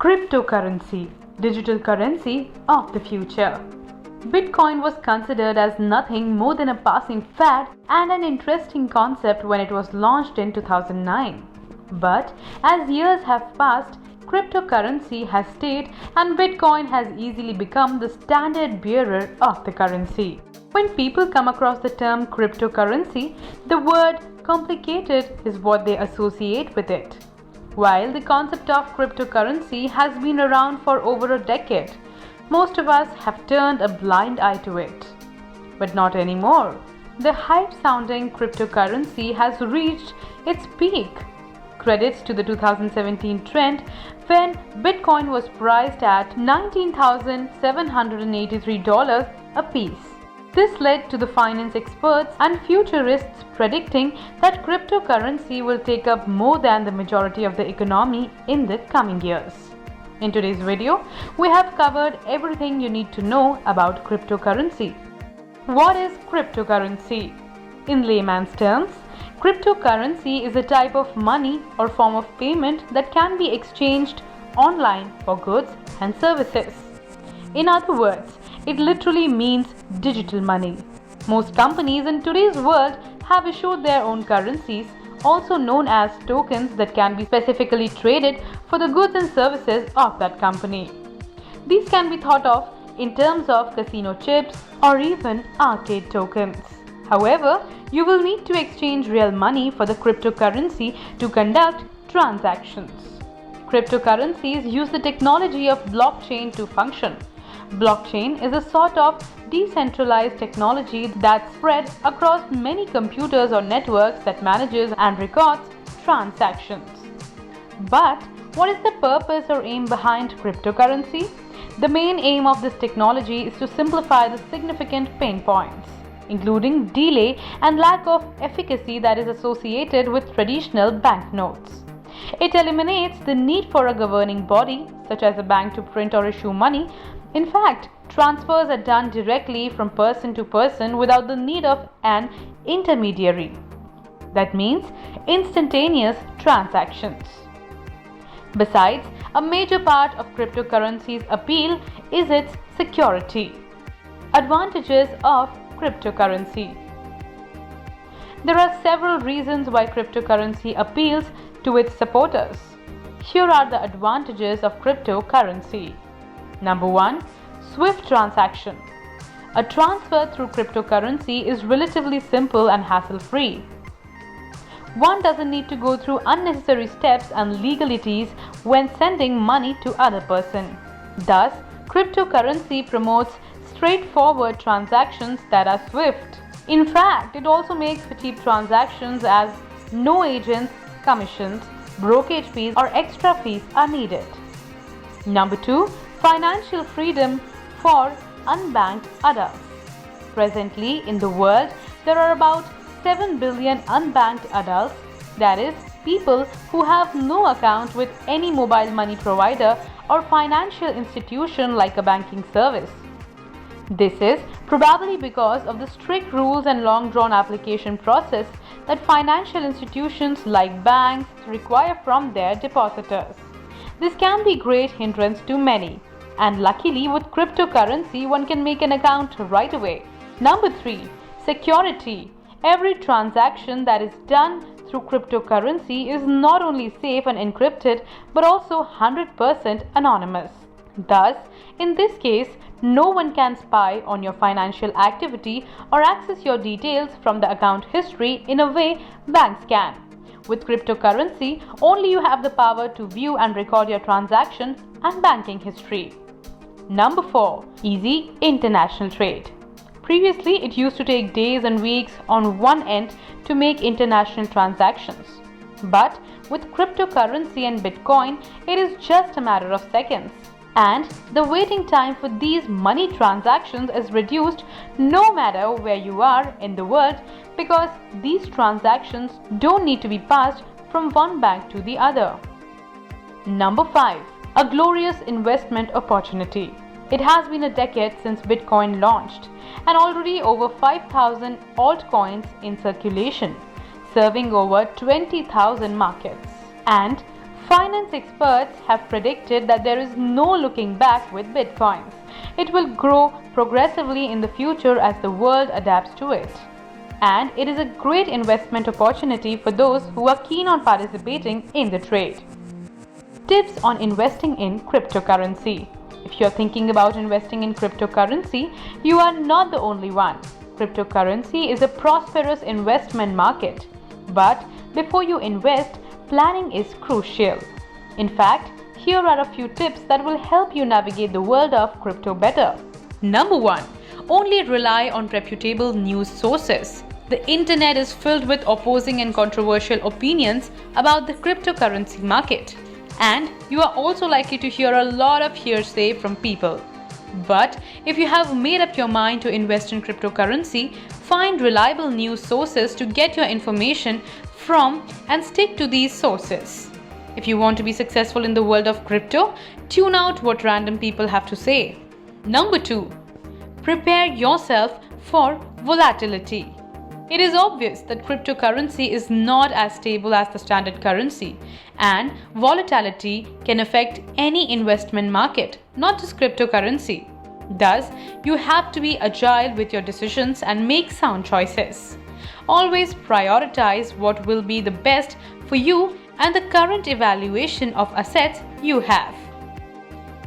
Cryptocurrency, digital currency of the future. Bitcoin was considered as nothing more than a passing fad and an interesting concept when it was launched in 2009. But as years have passed, cryptocurrency has stayed and Bitcoin has easily become the standard bearer of the currency. When people come across the term cryptocurrency, the word complicated is what they associate with it. While the concept of cryptocurrency has been around for over a decade, most of us have turned a blind eye to it. But not anymore. The hype-sounding cryptocurrency has reached its peak. Credits to the 2017 trend when Bitcoin was priced at $19,783 a piece. This led to the finance experts and futurists predicting that cryptocurrency will take up more than the majority of the economy in the coming years. In today's video, we have covered everything you need to know about cryptocurrency. What is cryptocurrency? In layman's terms, cryptocurrency is a type of money or form of payment that can be exchanged online for goods and services. In other words, it literally means digital money. Most companies in today's world have issued their own currencies, also known as tokens, that can be specifically traded for the goods and services of that company. These can be thought of in terms of casino chips or even arcade tokens. However, you will need to exchange real money for the cryptocurrency to conduct transactions. Cryptocurrencies use the technology of blockchain to function. Blockchain is a sort of decentralized technology that's spread across many computers or networks that manages and records transactions. But what is the purpose or aim behind cryptocurrency? The main aim of this technology is to simplify the significant pain points, including delay and lack of efficacy that is associated with traditional banknotes. It eliminates the need for a governing body, such as a bank, to print or issue money. In fact, transfers are done directly from person to person without the need of an intermediary. That means instantaneous transactions. Besides, a major part of cryptocurrency's appeal is its security. Advantages of cryptocurrency. There are several reasons why cryptocurrency appeals to its supporters. Here are the advantages of cryptocurrency. Number 1. Swift transaction. A transfer through cryptocurrency is relatively simple and hassle-free. One doesn't need to go through unnecessary steps and legalities when sending money to other person. Thus, cryptocurrency promotes straightforward transactions that are swift. In fact, it also makes for cheap transactions as no agents, commissions, brokerage fees or extra fees are needed. Number 2. Financial freedom for unbanked adults. Presently, in the world, there are about 7 billion unbanked adults, that is, people who have no account with any mobile money provider or financial institution like a banking service. This is probably because of the strict rules and long-drawn application process that financial institutions like banks require from their depositors. This can be a great hindrance to many. And luckily, with cryptocurrency, one can make an account right away. Number 3. Security. Every transaction that is done through cryptocurrency is not only safe and encrypted, but also 100% anonymous. Thus, in this case, no one can spy on your financial activity or access your details from the account history in a way banks can. With cryptocurrency, only you have the power to view and record your transaction and banking history. Number 4. Easy international trade. Previously, it used to take days and weeks on one end to make international transactions. But with cryptocurrency and Bitcoin, it is just a matter of seconds. And the waiting time for these money transactions is reduced no matter where you are in the world, because these transactions don't need to be passed from one bank to the other. Number 5. A glorious investment opportunity. It has been a decade since Bitcoin launched, and already over 5,000 altcoins in circulation, serving over 20,000 markets. And Finance experts have predicted that there is no looking back with Bitcoins. It will grow progressively in the future as the world adapts to it. And it is a great investment opportunity for those who are keen on participating in the trade. Tips on investing in cryptocurrency. If you're thinking about investing in cryptocurrency, you are not the only one. Cryptocurrency is a prosperous investment market. But before you invest, planning is crucial. In fact, here are a few tips that will help you navigate the world of crypto better. Number 1. Only rely on reputable news sources. The internet is filled with opposing and controversial opinions about the cryptocurrency market. And you are also likely to hear a lot of hearsay from people. But if you have made up your mind to invest in cryptocurrency, find reliable news sources to get your information from and stick to these sources. If you want to be successful in the world of crypto, tune out what random people have to say. Number 2. Prepare yourself for volatility. It is obvious that cryptocurrency is not as stable as the standard currency, and volatility can affect any investment market, not just cryptocurrency. Thus, you have to be agile with your decisions and make sound choices. Always prioritize what will be the best for you and the current evaluation of assets you have.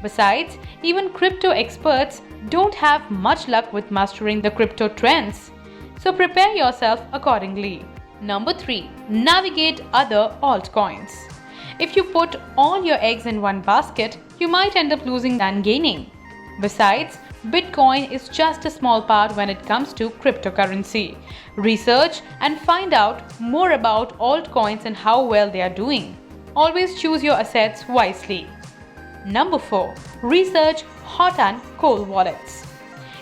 Besides, even crypto experts don't have much luck with mastering the crypto trends. So prepare yourself accordingly. Number 3. Navigate other altcoins. If you put all your eggs in one basket, you might end up losing than gaining. Besides, Bitcoin is just a small part when it comes to cryptocurrency. Research and find out more about altcoins and how well they are doing. Always choose your assets wisely. Number 4. Research hot and cold wallets.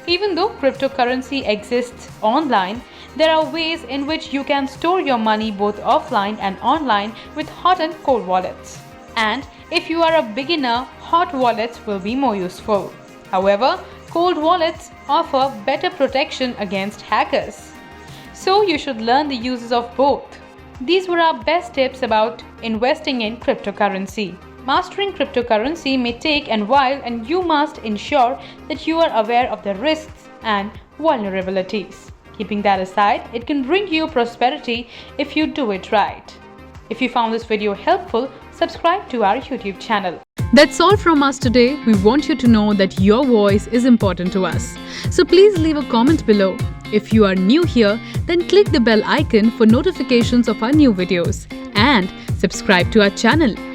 Even though cryptocurrency exists online, there are ways in which you can store your money both offline and online with hot and cold wallets. And if you are a beginner, hot wallets will be more useful. However, cold wallets offer better protection against hackers. So you should learn the uses of both. These were our best tips about investing in cryptocurrency. Mastering cryptocurrency may take a while, and you must ensure that you are aware of the risks and vulnerabilities. Keeping that aside, it can bring you prosperity if you do it right. If you found this video helpful, subscribe to our YouTube channel. That's all from us today. We want you to know that your voice is important to us. So please leave a comment below. If you are new here, then click the bell icon for notifications of our new videos and subscribe to our channel.